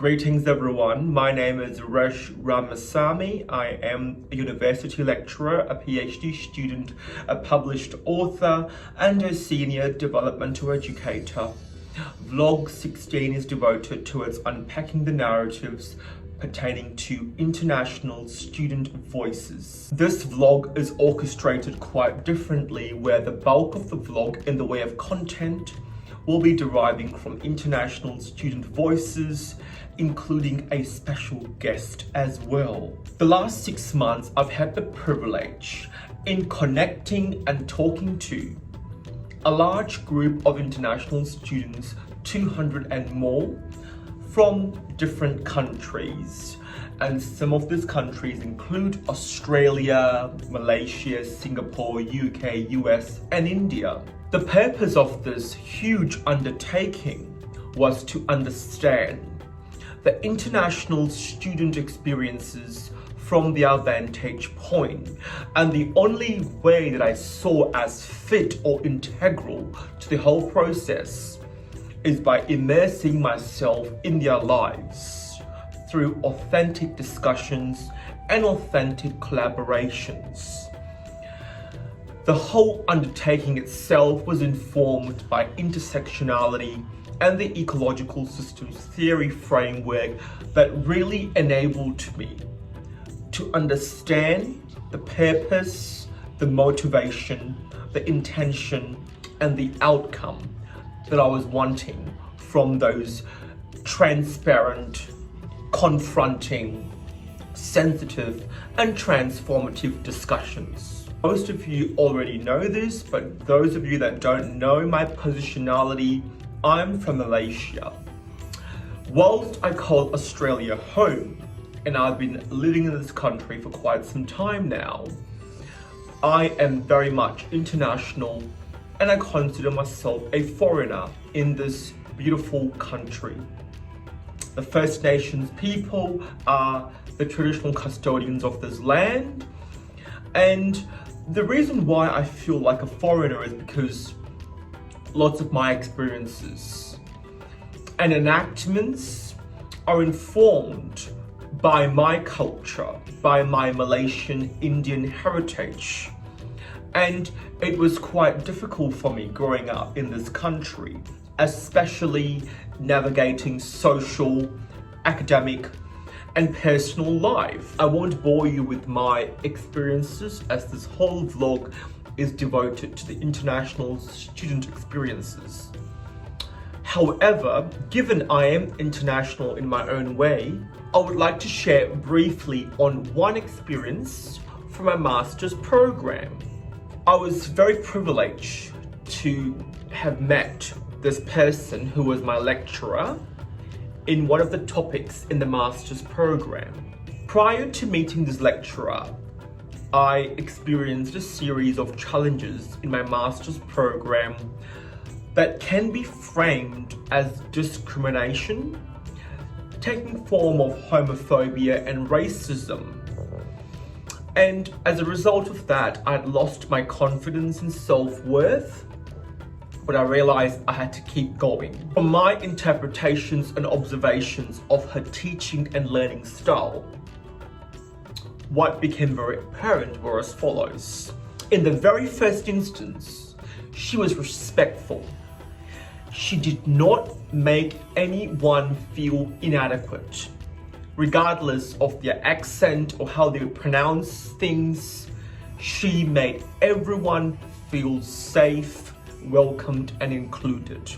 Greetings everyone, my name is Resh Ramasamy. I am a university lecturer, a PhD student, a published author, and a senior developmental educator. Vlog 16 is devoted towards unpacking the narratives pertaining to international student voices. This vlog is orchestrated quite differently, where the bulk of the vlog in the way of content will be deriving from international student voices, including a special guest as well. The last 6 months, I've had the privilege in connecting and talking to a large group of international students, 200 and more, from different countries. And some of these countries include Australia, Malaysia, Singapore, UK, US, and India. The purpose of this huge undertaking was to understand the international student experiences from their vantage point. And the only way that I saw as fit or integral to the whole process is by immersing myself in their lives through authentic discussions and authentic collaborations. The whole undertaking itself was informed by intersectionality and the ecological systems theory framework that really enabled me to understand the purpose, the motivation, the intention, and the outcome that I was wanting from those transparent, confronting, sensitive, and transformative discussions. Most of you already know this, but those of you that don't know my positionality, I'm from Malaysia. Whilst I call Australia home, and I've been living in this country for quite some time now, I am very much international, and I consider myself a foreigner in this beautiful country. The First Nations people are the traditional custodians of this land, and the reason why I feel like a foreigner is because lots of my experiences and enactments are informed by my culture, by my Malaysian Indian heritage. And it was quite difficult for me growing up in this country, especially navigating social, academic, and personal life. I won't bore you with my experiences, as this whole vlog is devoted to the international student experiences. However, given I am international in my own way, I would like to share briefly on one experience from my master's program. I was very privileged to have met this person who was my lecturer in one of the topics in the master's program. Prior to meeting this lecturer, I experienced a series of challenges in my master's program that can be framed as discrimination, taking form of homophobia and racism. And as a result of that, I'd lost my confidence and self-worth, but I realized I had to keep going. From my interpretations and observations of her teaching and learning style, what became very apparent were as follows. In the very first instance, she was respectful. She did not make anyone feel inadequate, regardless of their accent or how they would pronounce things. She made everyone feel safe, welcomed, and included.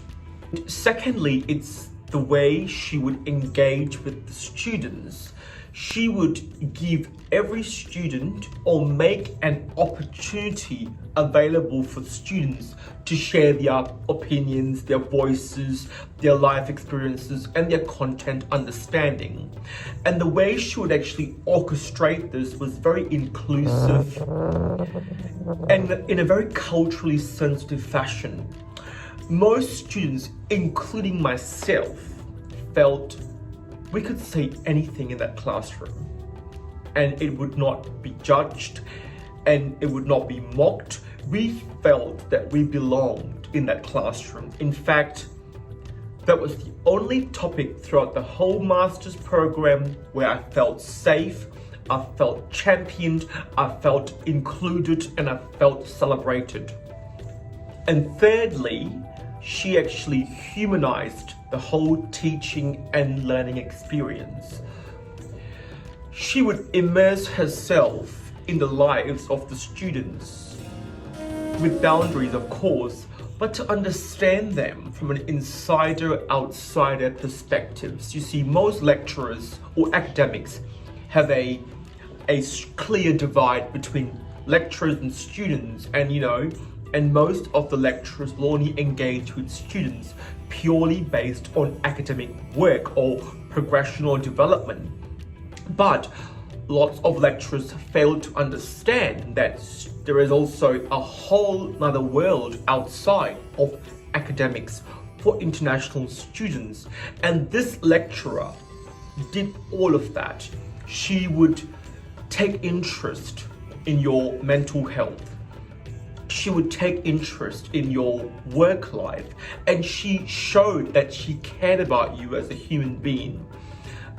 Secondly, it's the way she would engage with the students. She would give every student or make an opportunity available for students to share their opinions, their voices, their life experiences, and their content understanding. And the way she would actually orchestrate this was very inclusive and in a very culturally sensitive fashion. Most students, including myself, felt we could say anything in that classroom and it would not be judged and it would not be mocked. We felt that we belonged in that classroom. In fact, That was the only topic throughout the whole master's program where I felt safe, I felt championed, I felt included, and I felt celebrated. And thirdly, she actually humanized the whole teaching and learning experience. She would immerse herself in the lives of the students, with boundaries of course, but to understand them from an insider-outsider perspectives. You see, most lecturers or academics have a clear divide between lecturers and students, and most of the lecturers will only engage with students purely based on academic work or progression or development. But lots of lecturers fail to understand that there is also a whole other world outside of academics for international students. And this lecturer did all of that. She would take interest in your mental health. She would take interest in your work life, and she showed that she cared about you as a human being.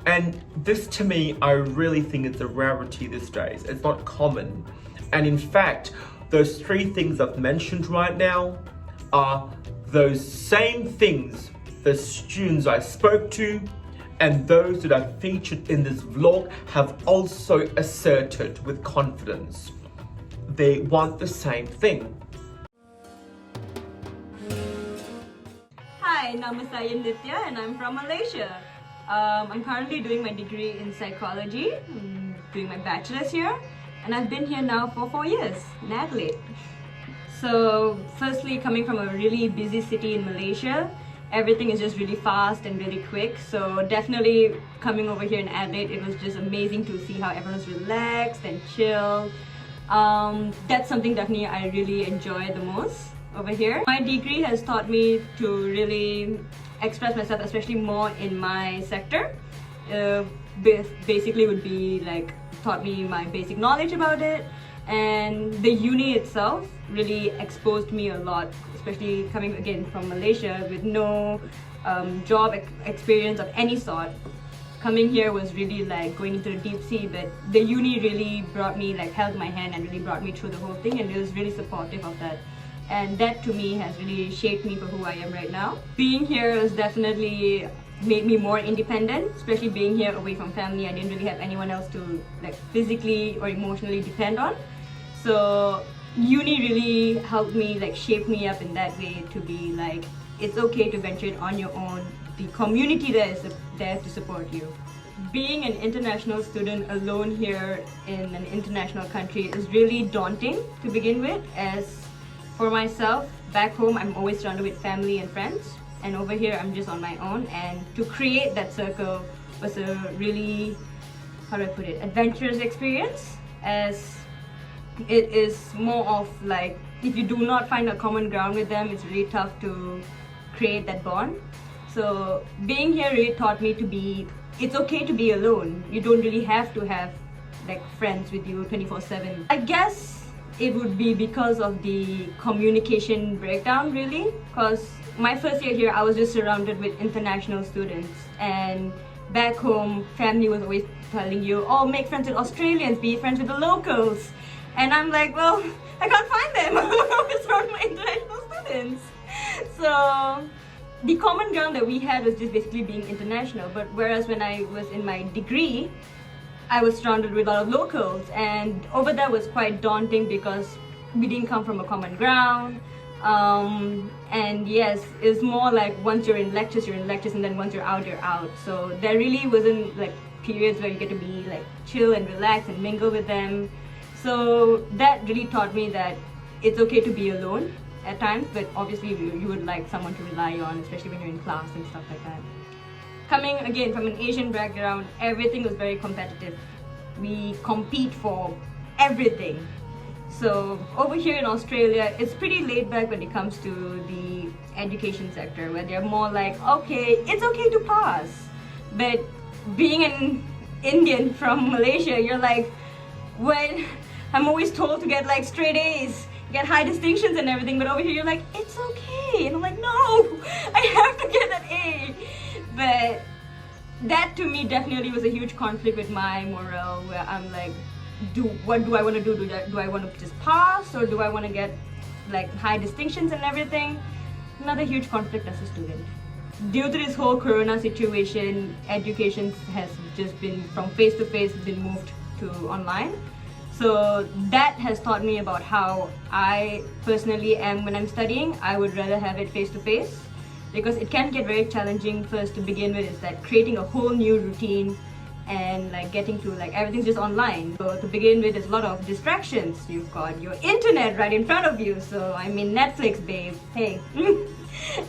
And this, to me, I really think it's a rarity these days. It's not common. And in fact, those three things I've mentioned right now are those same things the students I spoke to and those that are featured in this vlog have also asserted with confidence. They want the same thing. Hi, nama saya Nitya and I'm from Malaysia. I'm currently doing my degree in psychology, doing my bachelor's here, and I've been here now for 4 years in Adelaide. So firstly, coming from a really busy city in Malaysia, everything is just really fast and really quick. So definitely coming over here in Adelaide, it was just amazing to see how everyone's relaxed and chill. That's something definitely I really enjoy the most over here. My degree has taught me to really express myself, especially more in my sector. Basically would be like taught me my basic knowledge about it, and the uni itself really exposed me a lot, especially coming again from Malaysia with no job experience of any sort. Coming here was really like going into the deep sea, but the uni really brought me, like held my hand and really brought me through the whole thing, and it was really supportive of that. And that to me has really shaped me for who I am right now. Being here has definitely made me more independent, especially being here away from family. I didn't really have anyone else to like physically or emotionally depend on. So uni really helped me, like shape me up in that way to be like, it's okay to venture it on your own. The community there is there to support you. Being an international student alone here in an international country is really daunting to begin with, as for myself, back home, I'm always surrounded with family and friends, and over here, I'm just on my own. And to create that circle was a really, how do I put it, adventurous experience, as it is more of like, if you do not find a common ground with them, it's really tough to create that bond. So being here really taught me to be, it's okay to be alone. You don't really have to have like friends with you 24/7. I guess it would be because of the communication breakdown really, because my first year here I was just surrounded with international students, and back home family was always telling you, oh, make friends with Australians, be friends with the locals, and I'm like, well, I can't find them. I'm always surrounded by international students. So the common ground that we had was just basically being international, but whereas when I was in my degree, I was surrounded with a lot of locals, and over there was quite daunting because we didn't come from a common ground. And yes, it's more like once you're in lectures, and then once you're out, you're out. So there really wasn't like periods where you get to be like chill and relax and mingle with them. So that really taught me that it's okay to be alone at times, but obviously you would like someone to rely on, especially when you're in class and stuff like that. Coming again from an Asian background, everything was very competitive. We compete for everything. So over here in Australia, it's pretty laid back when it comes to the education sector, where they're more like, okay, it's okay to pass. But being an Indian from Malaysia, you're like, when I'm always told to get like straight A's, get high distinctions and everything, but over here you're like, it's okay. And I'm like, no, I have to get an A. But that to me definitely was a huge conflict with my morale, where I'm like, what do I want to do? Do I want to just pass, or do I want to get like high distinctions and everything? Another huge conflict as a student. Due to this whole corona situation, education has just been from face to face, been moved to online. So that has taught me about how I personally am when I'm studying. I would rather have it face to face, because it can get very challenging first to begin with. Is that creating a whole new routine and like getting to like everything's just online. So to begin with, there's a lot of distractions. You've got your internet right in front of you. So I mean, Netflix, babe. Hey.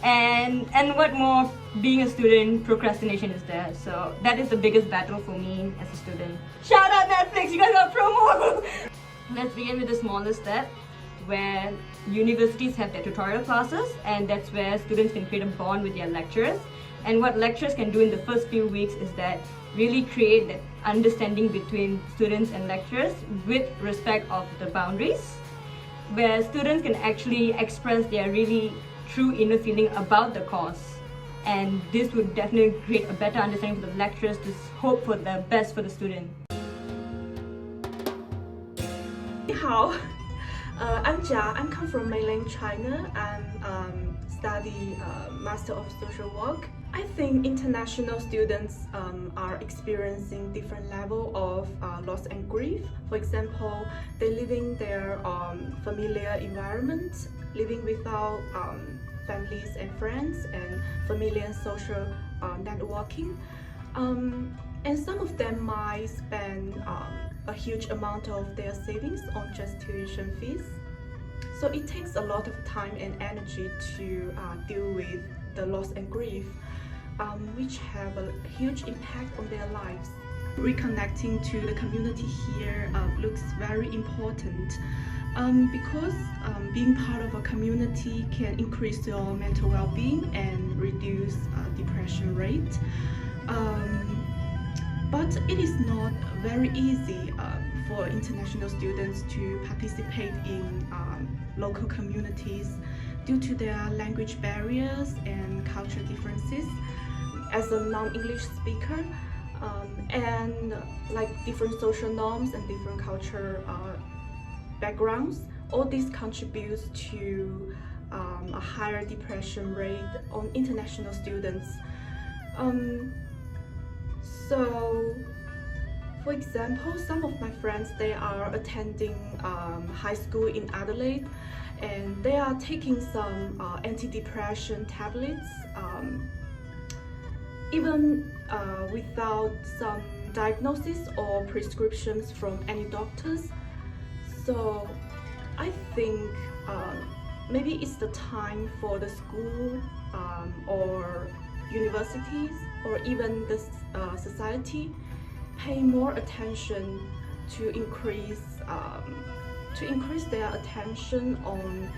and what more, being a student, procrastination is there. So that is the biggest battle for me as a student. Shout out Netflix, you guys got promo. Let's begin with the smallest step, where universities have their tutorial classes, and that's where students can create a bond with their lecturers. And what lecturers can do in the first few weeks is that really create that understanding between students and lecturers with respect of the boundaries, where students can actually express their really true inner feeling about the course. And this would definitely create a better understanding for the lecturers to hope for the best for the student. 你好, I'm Jia. I'm come from mainland China and study Master of Social Work. I think international students are experiencing different level of loss and grief. For example, they living their familiar environment, living without families and friends and familiar and social networking. And some of them might spend a huge amount of their savings on just tuition fees. So it takes a lot of time and energy to deal with the loss and grief, which have a huge impact on their lives. Reconnecting to the community here looks very important because being part of a community can increase your mental well-being and reduce depression rate. But it is not very easy for international students to participate in local communities due to their language barriers and cultural differences. As a non-English speaker, and like different social norms and different cultural backgrounds, all this contributes to a higher depression rate on international students. So, for example, some of my friends, they are attending high school in Adelaide, and they are taking some antidepressant tablets, even without some diagnosis or prescriptions from any doctors. So I think maybe it's the time for the school or universities or even the society pay more attention to increase their attention on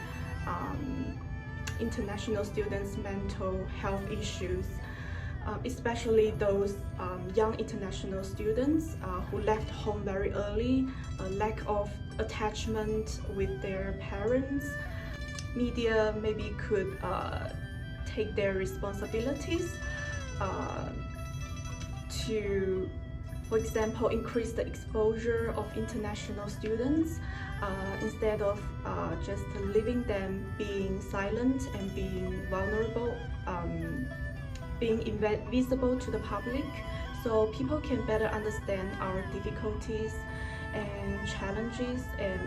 international students' mental health issues, especially those young international students who left home very early, a lack of attachment with their parents. Media maybe could take their responsibilities to, for example, increase the exposure of international students instead of just leaving them being silent and being vulnerable, being invisible to the public, so people can better understand our difficulties and challenges, and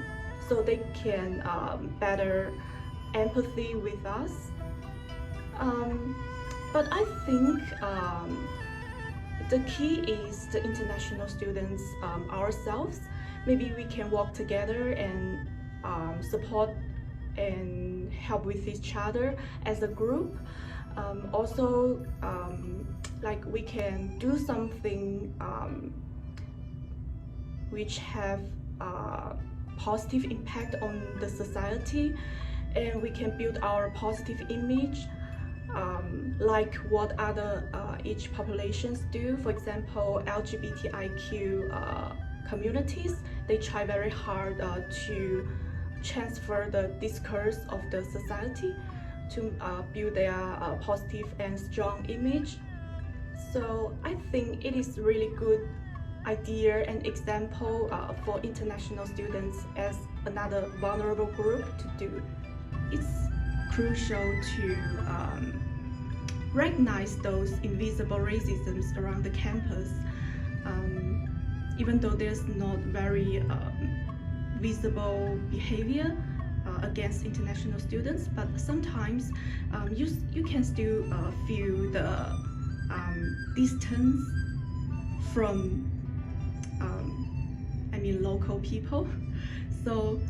so they can better empathy with us. But I think the key is the international students ourselves. Maybe we can work together and support and help with each other as a group. Also, like we can do something which have positive impact on the society, and we can build our positive image, like what other each populations do. For example, LGBTIQ communities, they try very hard to transfer the discourse of the society to build their positive and strong image. So I think it is really good idea and example for international students as another vulnerable group to do. It's crucial to recognize those invisible racisms around the campus, even though there's not very visible behavior against international students, but sometimes you can still feel the distance from local people. So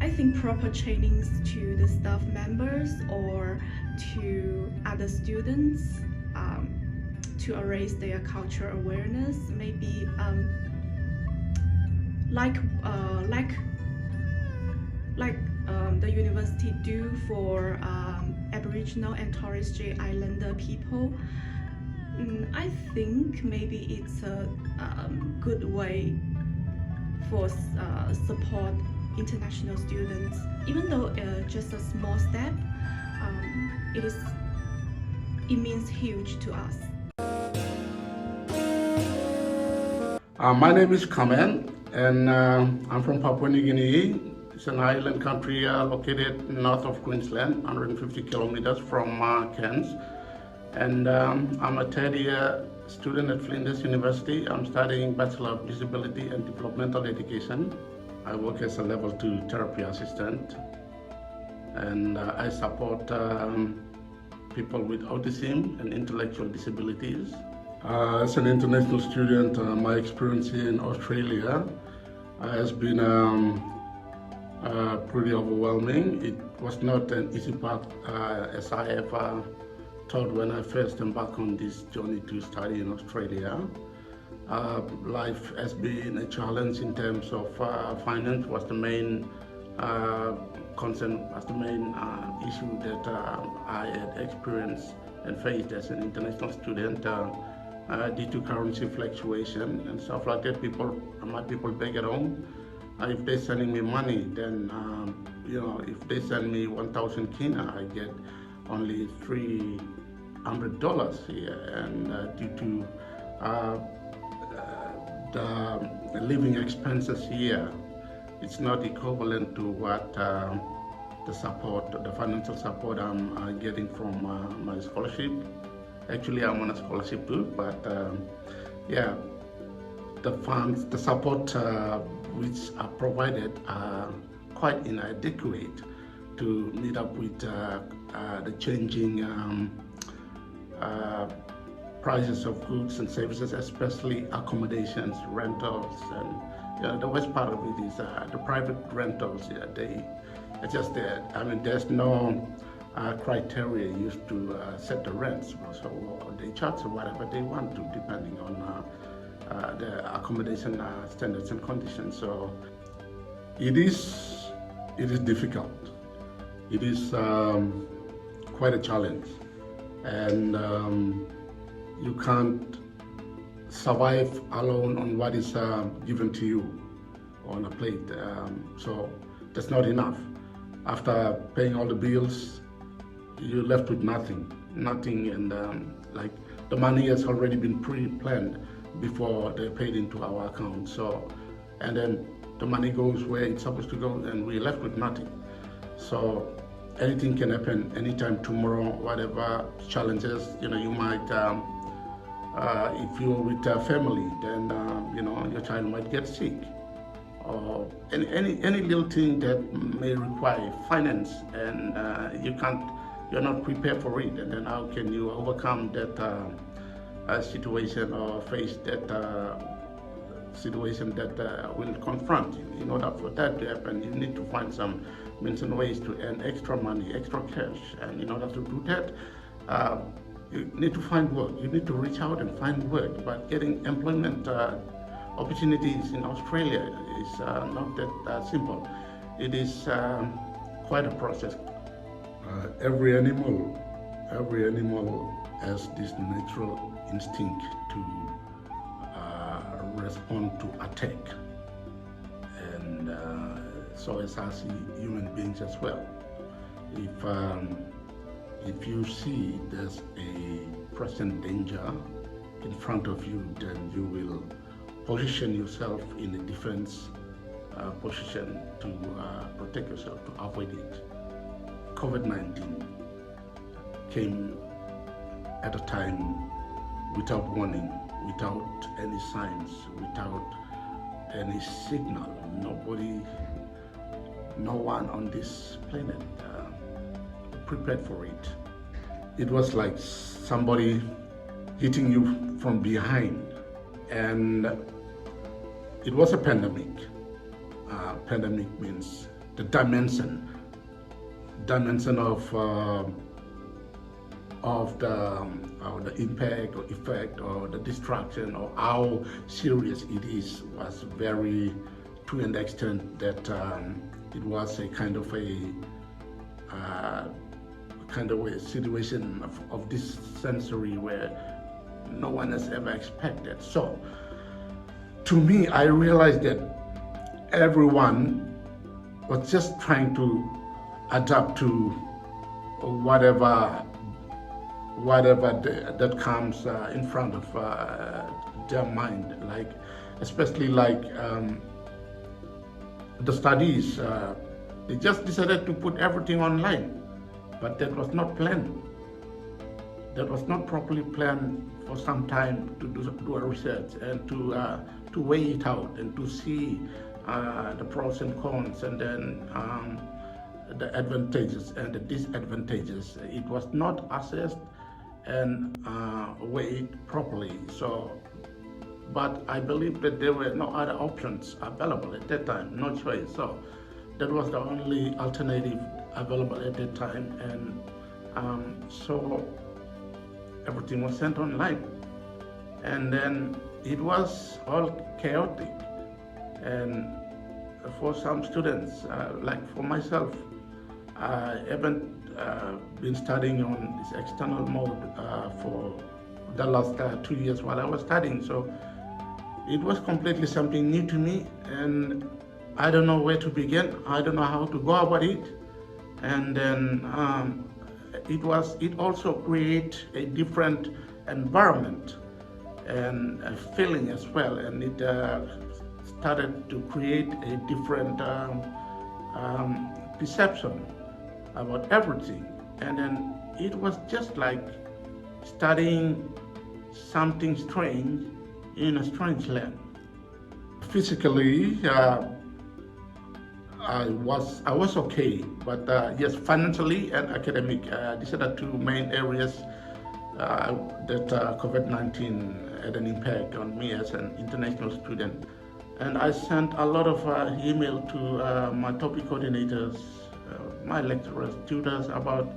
I think proper trainings to the staff members or to other students to raise their cultural awareness, maybe like the university do for Aboriginal and Torres Strait Islander people. I think maybe it's a good way for support international students. Even though just a small step, it means huge to us. My name is Kamen, and I'm from Papua New Guinea. It's an island country located north of Queensland, 150 kilometers from Cairns. And I'm a third-year student at Flinders University. I'm studying Bachelor of Disability and Developmental Education. I work as a level 2 therapy assistant, and I support people with autism and intellectual disabilities. As an international student, my experience in Australia has been pretty overwhelming. It was not an easy path as I ever thought when I first embarked on this journey to study in Australia. Life has been a challenge in terms of finance was the main concern, was the main issue that I had experienced and faced as an international student due to currency fluctuation and stuff like that. My people back at home, if they're sending me money, then if they send me 1,000 kina, I get only $300 here, and due to the living expenses here, it's not equivalent to what the financial support I'm getting from my scholarship. Actually, I'm on a scholarship too, but the support which are provided are quite inadequate to meet up with the changing prices of goods and services, especially accommodations, rentals, and the worst part of it is the private rentals. There's no criteria used to set the rents, so they charge whatever they want to, depending on the accommodation standards and conditions. So it is difficult. It is quite a challenge, and you can't survive alone on what is given to you on a plate. So that's not enough. After paying all the bills, you're left with nothing, and the money has already been pre-planned before they're paid into our account. So, and then the money goes where it's supposed to go, and we're left with nothing. So anything can happen anytime tomorrow. Whatever challenges, you might, if you're with a family, then your child might get sick, or any little thing that may require finance, and you're not prepared for it. And then how can you overcome that situation or face that situation that will confront you? In order for that to happen, you need to find some means and ways to earn extra money, extra cash. And in order to do that, you need to find work. You need to reach out and find work. But getting employment opportunities in Australia is not that simple. It is quite a process. Every animal has this natural instinct to respond to attack, and so as us human beings as well. If you see there's a present danger in front of you, then you will position yourself in a defense position to protect yourself, to avoid it. COVID-19 came at a time without warning, without any signs, without any signal. No one on this planet prepared for it. It was like somebody hitting you from behind, and it was a pandemic. Pandemic means the dimension of the impact or effect or the destruction or how serious it is was very, to an extent that it was a kind of a situation of this century where no one has ever expected. So to me, I realized that everyone was just trying to adapt to whatever that comes in front of their mind, like especially like the studies. They just decided to put everything online, but that was not planned. That was not properly planned for some time to do a research and to weigh it out and to see the pros and cons, and then the advantages and the disadvantages. It was not assessed and weighed properly. So, but I believe that there were no other options available at that time, no choice. So that was the only alternative available at that time, and so everything was sent online, and then it was all chaotic. And for some students, like for myself, I haven't been studying on this external mode for the last 2 years while I was studying. So it was completely something new to me, and I don't know where to begin. I don't know how to go about it. And then it also created a different environment and a feeling as well, and it started to create a different perception about everything. And then it was just like studying something strange in a strange land. Physically, I was okay, but yes, financially and academic, these are the two main areas that COVID-19 had an impact on me as an international student. And I sent a lot of email to my topic coordinators, my lecturers, tutors about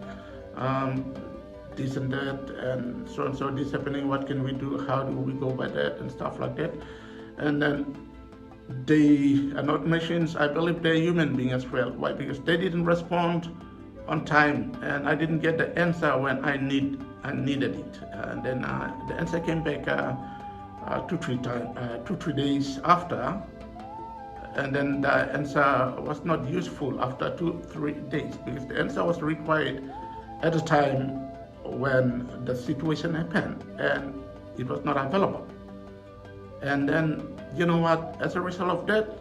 this and that, and so this happening, what can we do, how do we go by that, and stuff like that. And then they are not machines. I believe they're human beings as well. Why? Because they didn't respond on time, and I didn't get the answer when I needed it. And then the answer came back 2-3 days after, and then the answer was not useful after 2-3 days, because the answer was required at a time when the situation happened, and it was not available. And then, you know what, as a result of that,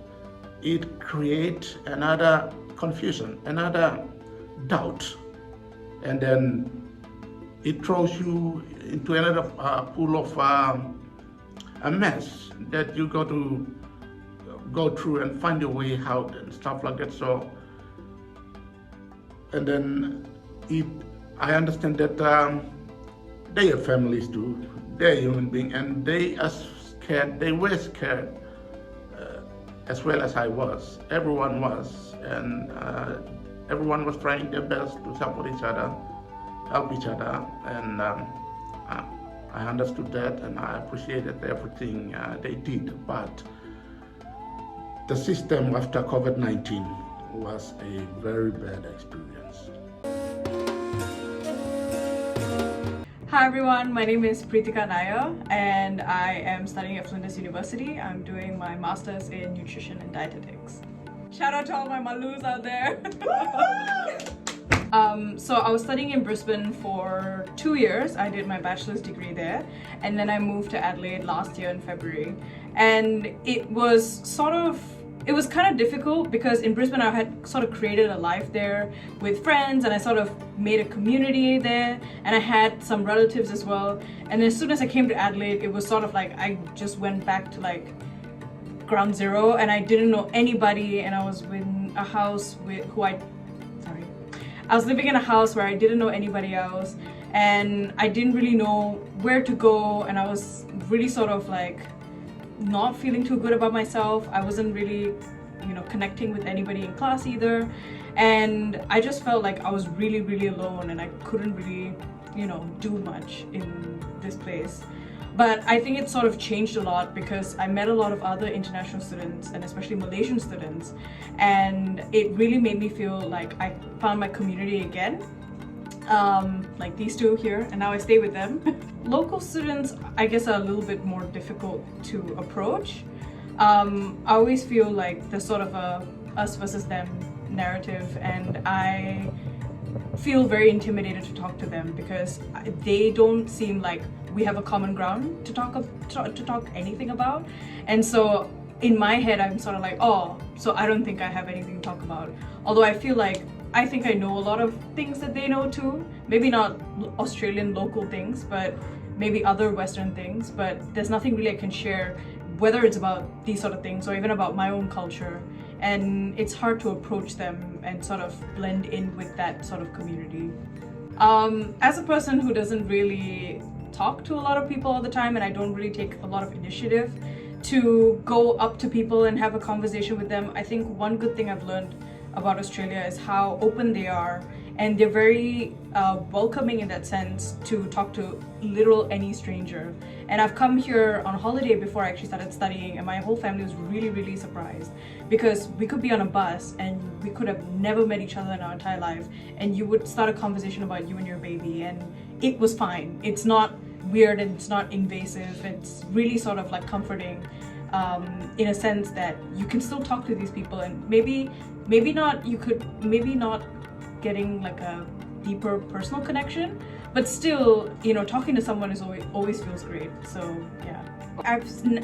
it creates another confusion, another doubt, and then it throws you into another pool of a mess that you got to go through and find your way out and stuff like that. So, and then I understand that they have families too, they're human beings, and they are scared, they were scared as well as I was. Everyone was, and everyone was trying their best to support each other, help each other, and I understood that, and I appreciated everything they did. But the system after COVID-19 was a very bad experience. Hi everyone, my name is Pritika Nair and I am studying at Flinders University. I'm doing my Masters in Nutrition and Dietetics. Shout out to all my Malus out there. So I was studying in Brisbane for 2 years. I did my bachelor's degree there, and then I moved to Adelaide last year in February. And it was kind of difficult because in Brisbane I had sort of created a life there with friends, and I sort of made a community there, and I had some relatives as well. And as soon as I came to Adelaide, it was sort of like I just went back to like ground zero, and I didn't know anybody, and I was in a house I was living in a house where I didn't know anybody else, and I didn't really know where to go, and I was really sort of like not feeling too good about myself. I wasn't really, connecting with anybody in class either, and I just felt like I was really, really alone, and I couldn't really, do much in this place. But I think it sort of changed a lot because I met a lot of other international students, and especially Malaysian students, and it really made me feel like I found my community again, like these two here, and now I stay with them. Local students, I guess, are a little bit more difficult to approach. I always feel like there's sort of a us versus them narrative, and I feel very intimidated to talk to them because they don't seem like we have a common ground to talk anything about. And so in my head I'm sort of like, oh, so I don't think I have anything to talk about, although I feel like I think I know a lot of things that they know too, maybe not Australian local things, but maybe other Western things, but there's nothing really I can share, whether it's about these sort of things or even about my own culture. And it's hard to approach them and sort of blend in with that sort of community. As a person who doesn't really talk to a lot of people all the time, and I don't really take a lot of initiative to go up to people and have a conversation with them, I think one good thing I've learned about Australia is how open they are, and they're very welcoming in that sense to talk to literal any stranger. And I've come here on holiday before I actually started studying, and my whole family was really, really surprised because we could be on a bus and we could have never met each other in our entire life, and you would start a conversation about you and your baby, and it was fine. It's not weird and it's not invasive. It's really sort of like comforting, in a sense that you can still talk to these people, and maybe not getting like a deeper personal connection, but still, talking to someone is always feels great. So yeah,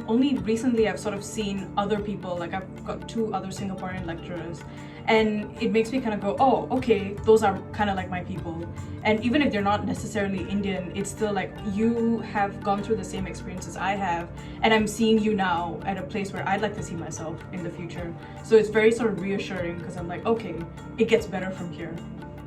only recently I've sort of seen other people, like I've got 2 other Singaporean lecturers, and it makes me kind of go, oh, okay, those are kind of like my people. And even if they're not necessarily Indian, it's still like you have gone through the same experiences I have, and I'm seeing you now at a place where I'd like to see myself in the future. So it's very sort of reassuring because I'm like, okay, it gets better from here.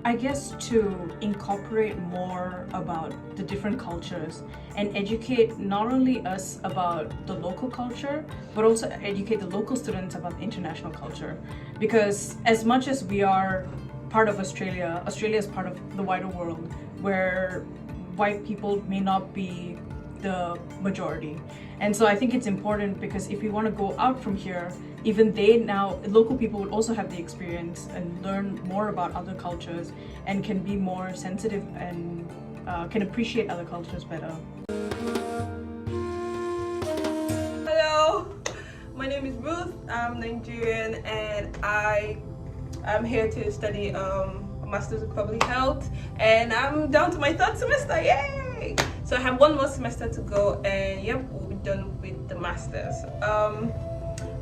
I guess to incorporate more about the different cultures and educate not only us about the local culture, but also educate the local students about the international culture. Because as much as we are part of Australia, Australia is part of the wider world where white people may not be the majority. And so I think it's important because if we want to go out from here, even local people would also have the experience and learn more about other cultures and can be more sensitive and can appreciate other cultures better. Hello, my name is Ruth. I'm Nigerian, and I'm here to study a Master's of Public Health, and I'm down to my 3rd semester. Yay! So I have 1 more semester to go, and yep, we'll be done with the Masters.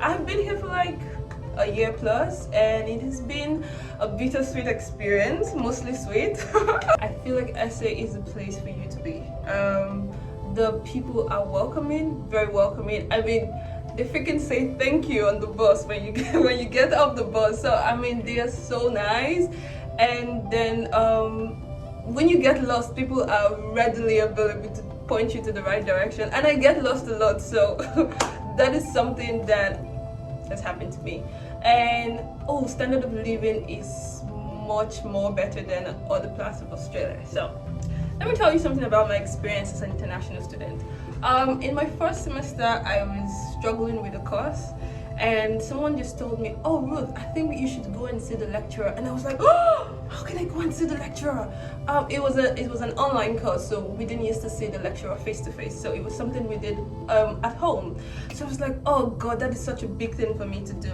I've been here for like a year plus, and it has been a bittersweet experience, mostly sweet. I feel like SA is a place for you to be. The people are welcoming, very welcoming. I mean, they freaking say thank you on the bus when you get off the bus. So I mean, they are so nice. And then when you get lost, people are readily available to point you to the right direction. And I get lost a lot, so that is something that has happened to me. And standard of living is much more better than other parts of Australia. So let me tell you something about my experience as an international student. In my 1st semester, I was struggling with a course, and someone just told me, oh Ruth, I think you should go and see the lecturer. And I was like, oh, how can I go and see the lecturer? It was an online course, so we didn't used to see the lecturer face to face, so it was something we did at home. So I was like, oh god, that is such a big thing for me to do.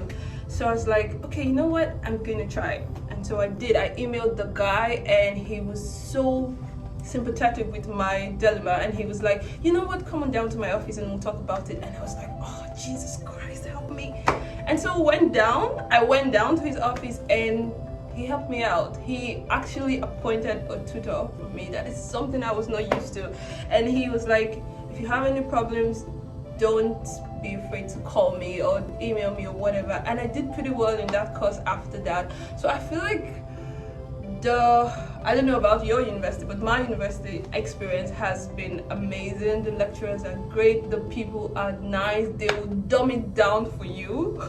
So I was like, okay, you know what, I'm gonna try. And And so I did. I emailed the guy, and he was so sympathetic with my dilemma, and he was like, you know what, come on down to my office and we'll talk about it. And I was like, oh Jesus Christ, help me. And so I went down to his office, and he helped me out. He actually appointed a tutor for me. That is something I was not used to. And he was like, if you have any problems, don't be afraid to call me or email me or whatever. And I did pretty well in that course after that. So I feel like I don't know about your university, but my university experience has been amazing. The lecturers are great, the people are nice, they will dumb it down for you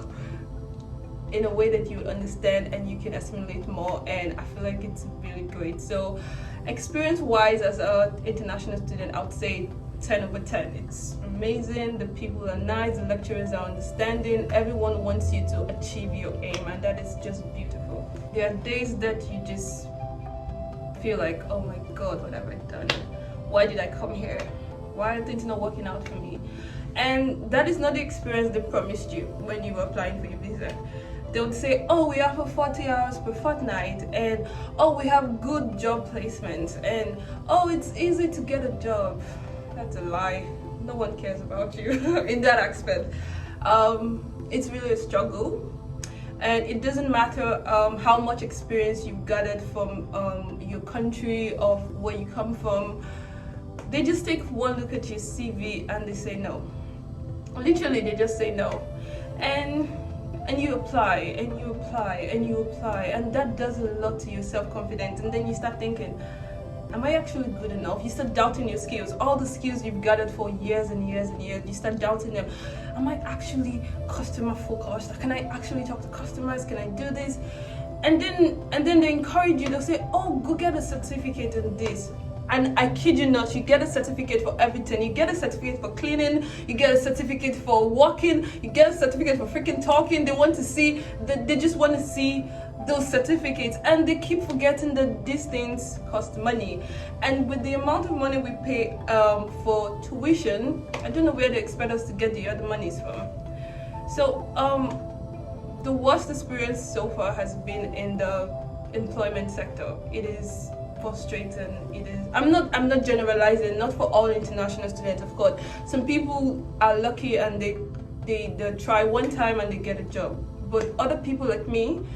in a way that you understand and you can assimilate more, and I feel like it's really great. So experience wise, as an international student, I would say 10 over 10. It's amazing, the people are nice, the lecturers are understanding, everyone wants you to achieve your aim, and that is just beautiful. There are days that you just feel like, oh my god, what have I done? Why did I come here? Why are things not working out for me? And that is not the experience they promised you when you were applying for your visa. They would say, oh, we offer 40 hours per fortnight, and oh, we have good job placements, and oh, it's easy to get a job. That's a lie. No one cares about you in that aspect. It's really a struggle, and it doesn't matter how much experience you've gathered from your country or where you come from. They just take one look at your CV and they say no. Literally, they just say no. And you apply, and you apply, and you apply, and that does a lot to your self-confidence. And then you start thinking, am I actually good enough? You start doubting your skills, all the skills you've gathered for years and years and years. You start doubting them. Am I actually customer focused? Can I actually talk to customers? Can I do this? And then they encourage you. They'll say, oh, go get a certificate in this. And I kid you not, you get a certificate for everything. You get a certificate for cleaning, you get a certificate for walking, you get a certificate for freaking talking. They want to see, they just want to see those certificates, and they keep forgetting that these things cost money. And with the amount of money we pay for tuition, I don't know where they expect us to get the other monies from. So the worst experience so far has been in the employment sector. It is frustrating. It is. I'm not generalizing, not for all international students, of course. Some people are lucky and they try one time and they get a job. But other people like me,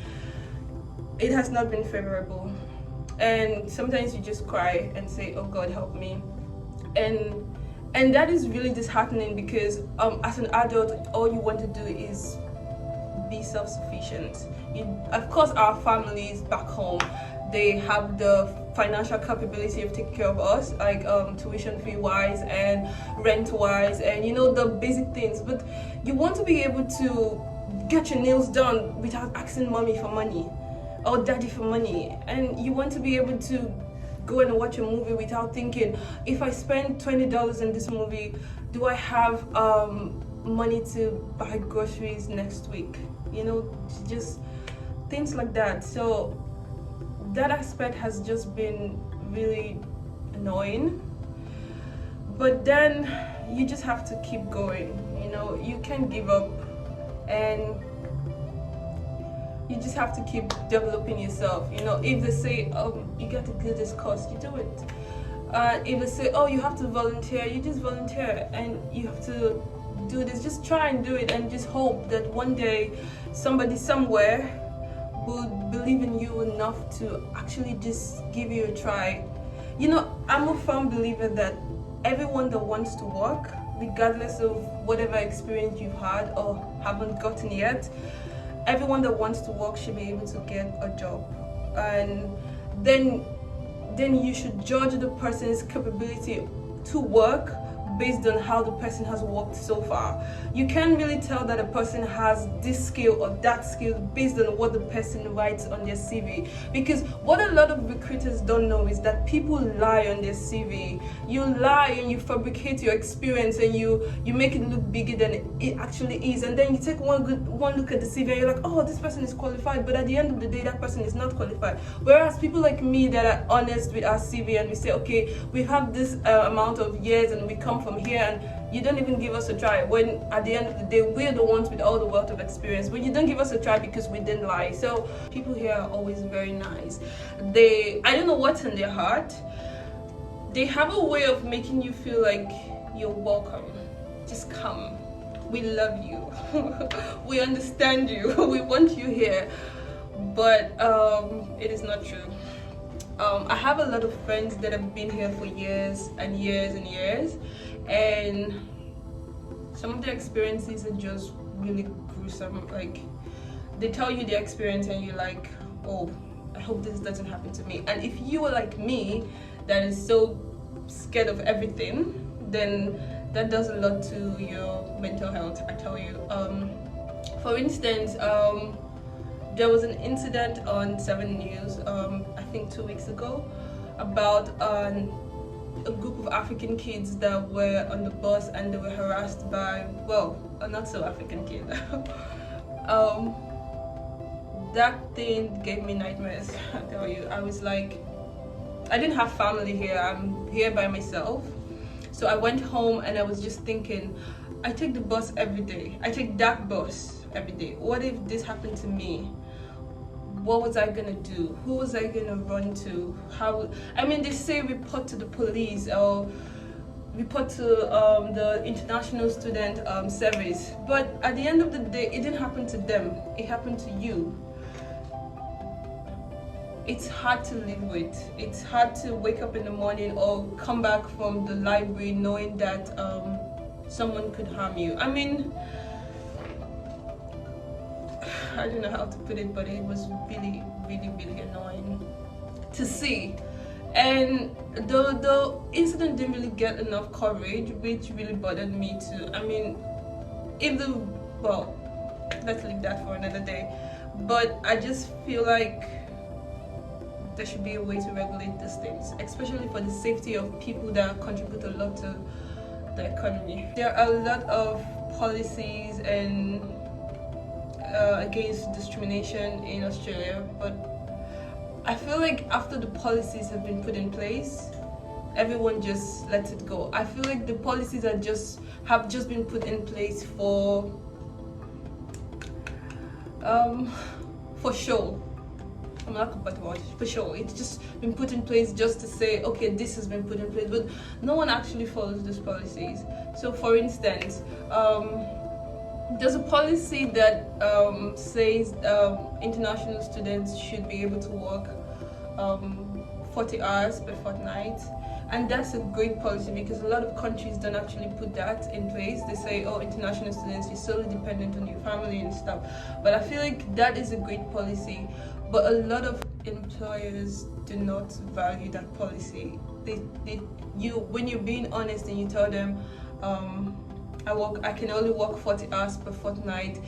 it has not been favorable. And sometimes you just cry and say, oh God, help me. And that is really disheartening, because as an adult, all you want to do is be self-sufficient. Of course, our families back home, they have the financial capability of taking care of us, like tuition fee wise and rent wise, and the basic things. But you want to be able to get your nails done without asking mommy for money or daddy for money, and you want to be able to go and watch a movie without thinking, if I spend $20 in this movie, do I have money to buy groceries next week? Just things like that. So that aspect has just been really annoying. But then you just have to keep going. You can't give up, and you just have to keep developing yourself. If they say, you got to do this course, you do it. If they say, oh, you have to volunteer, you just volunteer, and you have to do this. Just try and do it, and just hope that one day somebody somewhere would believe in you enough to actually just give you a try. I'm a firm believer that everyone that wants to work, regardless of whatever experience you've had or haven't gotten yet, everyone that wants to work should be able to get a job. And then you should judge the person's capability to work based on how the person has worked so far. You can't really tell that a person has this skill or that skill based on what the person writes on their CV. Because what a lot of recruiters don't know is that people lie on their CV. You lie and you fabricate your experience, and you make it look bigger than it actually is. And then you take one look at the CV and you're like, oh, this person is qualified. But at the end of the day, that person is not qualified. Whereas people like me that are honest with our CV, and we say, okay, we have this amount of years and we come from here and you don't even give us a try, when at the end of the day we're the ones with all the wealth of experience, but you don't give us a try because we didn't lie. So people here are always very nice. I don't know what's in their heart. They have a way of making you feel like you're welcome. Just come. We love you. We understand you. We want you here. But it is not true. I have a lot of friends that have been here for years and years and years, and some of their experiences are just really gruesome. Like, they tell you their experience and you're like, oh, I hope this doesn't happen to me. And if you are like me, that is so scared of everything, then that does a lot to your mental health, I tell you. For instance, there was an incident on 7 News, I think 2 weeks ago, about a group of African kids that were on the bus and they were harassed by, well, a not so African kid. That thing gave me nightmares, I tell you. I was like, I didn't have family here, I'm here by myself. So I went home and I was just thinking, I take the bus every day. I take that bus every day. What if this happened to me? What was I gonna do? Who was I gonna run to? How? I mean, they say report to the police or report to the International Student Service, but at the end of the day, it didn't happen to them. It happened to you. It's hard to live with. It's hard to wake up in the morning or come back from the library knowing that someone could harm you. I mean, I don't know how to put it, but it was really, really, really annoying to see. And the incident didn't really get enough coverage, which really bothered me too. I mean, well, let's leave that for another day. But I just feel like there should be a way to regulate these things, especially for the safety of people that contribute a lot to the economy. There are a lot of policies and against discrimination in Australia, but I feel like after the policies have been put in place, everyone just lets it go. I feel like the policies have just been put in place for show. I'm not about what for sure. It's just been put in place just to say, okay, this has been put in place, but no one actually follows these policies. So, for instance, there's a policy that says international students should be able to work 40 hours per fortnight, and that's a great policy because a lot of countries don't actually put that in place. They say, oh, international students, you're solely dependent on your family and stuff, but I feel like that is a great policy. But a lot of employers do not value that policy. When you're being honest and you tell them, I can only work 40 hours per fortnight,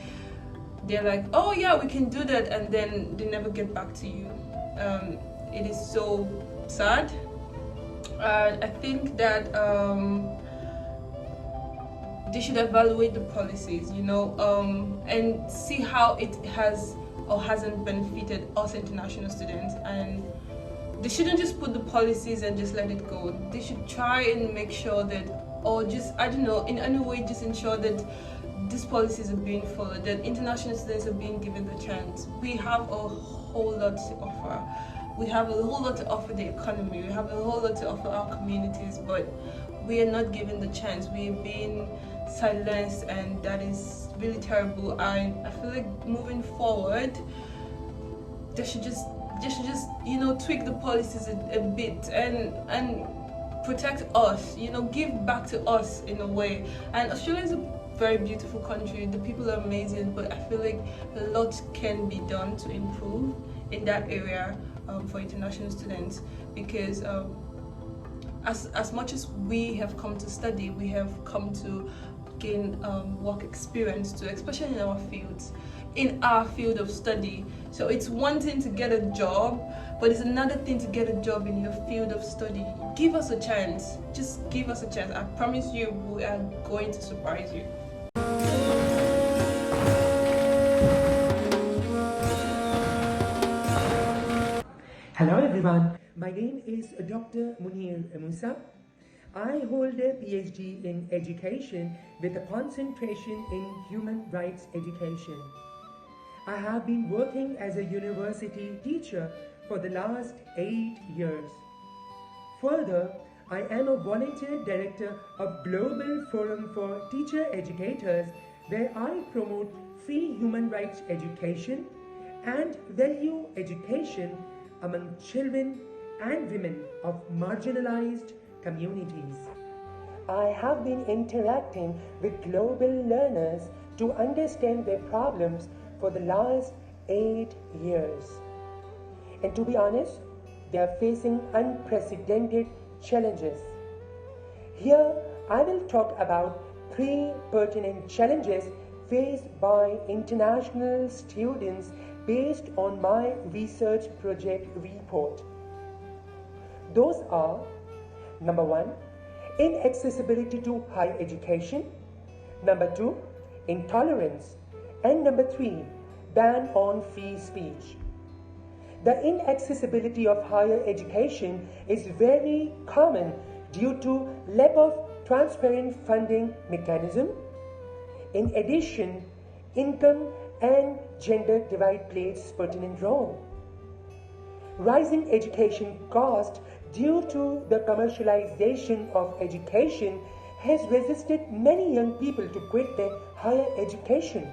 they're like, oh yeah, we can do that, and then they never get back to you. It is so sad. I think that they should evaluate the policies, and see how it has or hasn't benefited us international students, and they shouldn't just put the policies and just let it go. They should try and make sure that, or just, I don't know, in any way just ensure that these policies are being followed, that international students are being given the chance. We have a whole lot to offer. We have a whole lot to offer the economy. We have a whole lot to offer our communities, but we are not given the chance. We are being silenced, and that is really terrible. I feel like moving forward, they should just tweak the policies a bit and protect us, give back to us in a way. And Australia is a very beautiful country. The people are amazing, but I feel like a lot can be done to improve in that area for international students, because as much as we have come to study, we have come to gain work experience too, especially in our field of study. So it's one thing to get a job, but it's another thing to get a job in your field of study. Give us a chance. Just give us a chance. I promise you, we are going to surprise you. Hello everyone, my name is Dr. Munir Musa. I hold a PhD in education with a concentration in human rights education. I have been working as a university teacher for the last 8 years. Further, I am a volunteer director of Global Forum for Teacher Educators, where I promote free human rights education and value education among children and women of marginalized communities. I have been interacting with global learners to understand their problems for the last 8 years. And to be honest, they are facing unprecedented challenges. Here, I will talk about 3 pertinent challenges faced by international students based on my research project report. Those are: number 1, inaccessibility to higher education; number 2, intolerance; and number 3, ban on free speech. The inaccessibility of higher education is very common due to lack of transparent funding mechanism. In addition, income and gender divide plays pertinent role. Rising education cost due to the commercialization of education has resisted many young people to quit their higher education.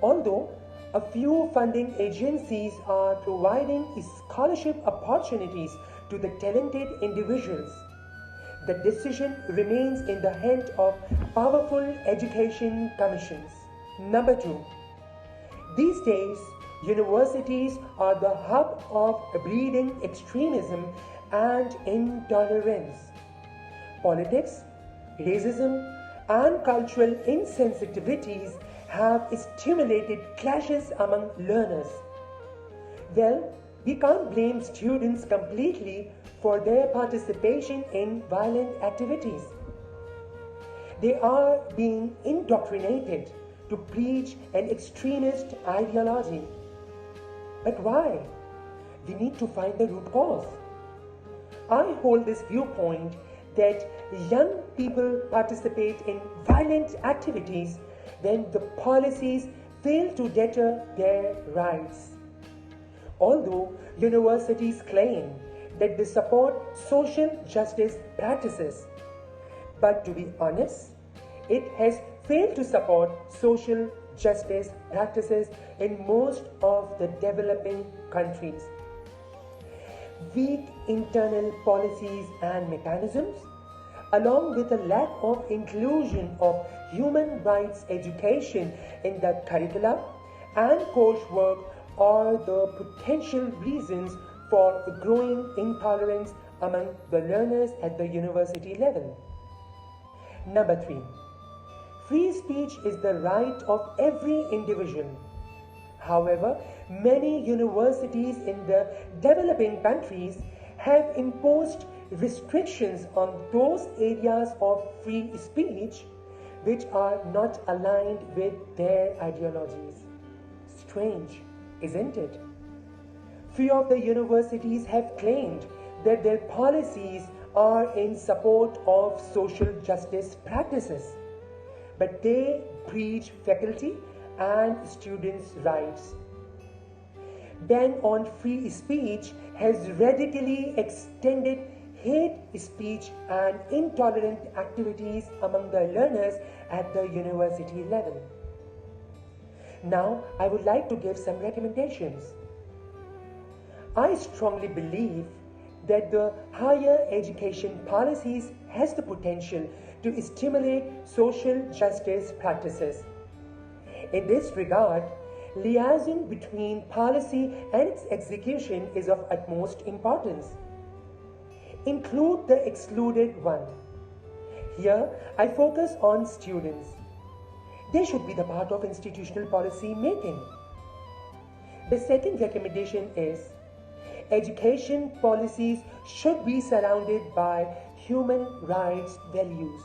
Although a few funding agencies are providing scholarship opportunities to the talented individuals, the decision remains in the hand of powerful education commissions. Number 2, these days, universities are the hub of breeding extremism and intolerance. Politics, racism, and cultural insensitivities have stimulated clashes among learners. Well, we can't blame students completely for their participation in violent activities. They are being indoctrinated to preach an extremist ideology. But why? We need to find the root cause. I hold this viewpoint that young people participate in violent activities when the policies fail to deter their rights. Although universities claim that they support social justice practices, but to be honest, it has failed to support social justice practices in most of the developing countries. Weak internal policies and mechanisms, along with a lack of inclusion of human rights education in the curricula and coursework, are the potential reasons for growing intolerance among the learners at the university level. Number 3, free speech is the right of every individual. However, many universities in the developing countries have imposed restrictions on those areas of free speech which are not aligned with their ideologies. Strange, isn't it? Few of the universities have claimed that their policies are in support of social justice practices, but they breach faculty and students' rights. Ban on free speech has radically extended hate speech and intolerant activities among the learners at the university level. Now, I would like to give some recommendations. I strongly believe that the higher education policies has the potential to stimulate social justice practices. In this regard, liaison between policy and its execution is of utmost importance. Include the excluded one. Here, I focus on students. They should be the part of institutional policy making. The second recommendation is education policies should be surrounded by human rights values.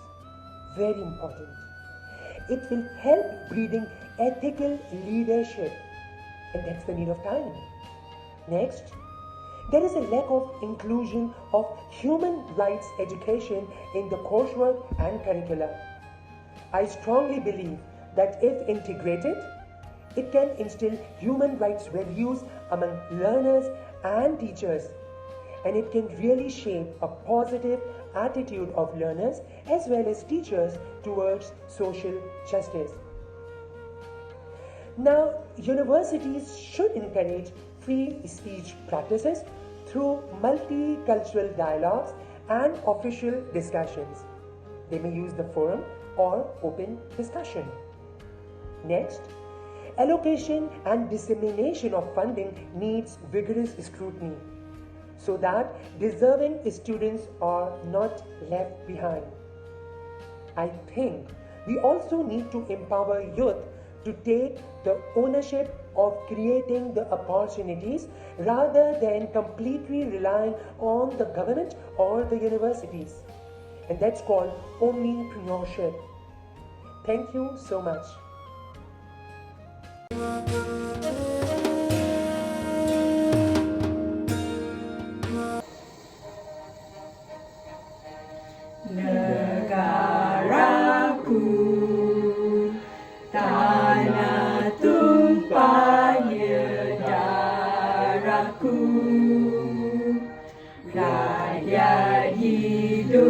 Very important. It will help breeding ethical leadership, and that's the need of time. Next, there is a lack of inclusion of human rights education in the coursework and curricula. I strongly believe that if integrated, it can instill human rights values among learners and teachers, and it can really shape a positive attitude of learners as well as teachers towards social justice. Now, universities should encourage free speech practices through multicultural dialogues and official discussions. They may use the forum or open discussion. Next, allocation and dissemination of funding needs vigorous scrutiny so that deserving students are not left behind. I think we also need to empower youth to take the ownership of creating the opportunities rather than completely relying on the government or the universities. And that's called omnipreneurship. Thank you so much. Negaraku, tanah tumpahnya darahku, rakyat hidup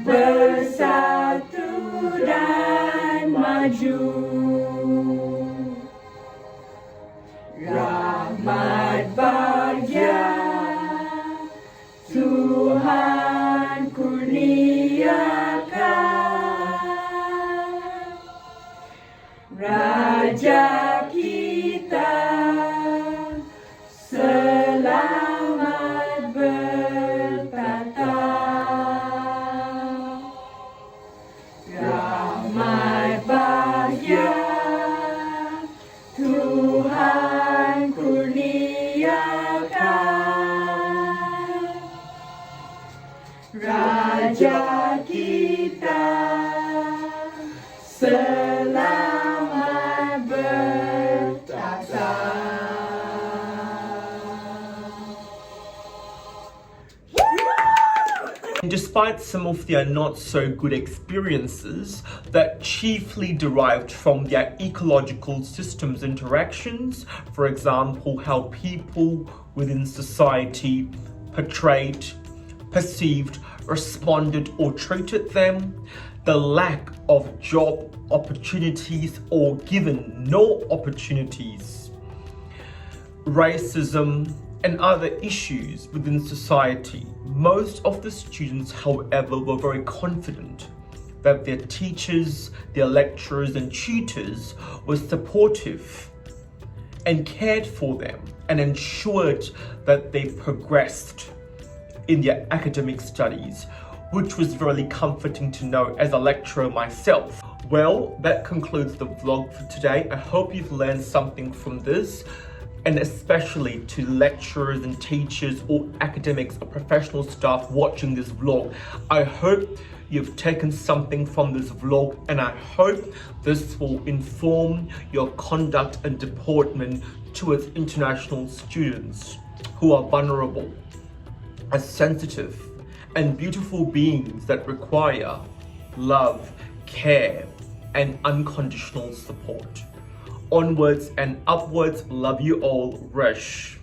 bersatu dan maju. Rahmat bahagia Tuhan kurniakan, Raja kita selamat bertata. Rahmat bahagia Tuhan kurniakan, Raja kita selamat bertata. Despite some of their not so good experiences that chiefly derived from their ecological systems interactions, for example, how people within society portrayed, perceived, responded or treated them, the lack of job opportunities or given no opportunities, racism and other issues within society, most of the students, however, were very confident that their teachers, their lecturers and tutors were supportive and cared for them and ensured that they progressed in their academic studies, which was very comforting to know as a lecturer myself. Well, that concludes the vlog for today. I hope you've learned something from this, and especially to lecturers and teachers or academics or professional staff watching this vlog. I hope you've taken something from this vlog, and I hope this will inform your conduct and deportment towards international students who are vulnerable, are sensitive and beautiful beings that require love, care and unconditional support. Onwards and upwards. Love you all. Rush.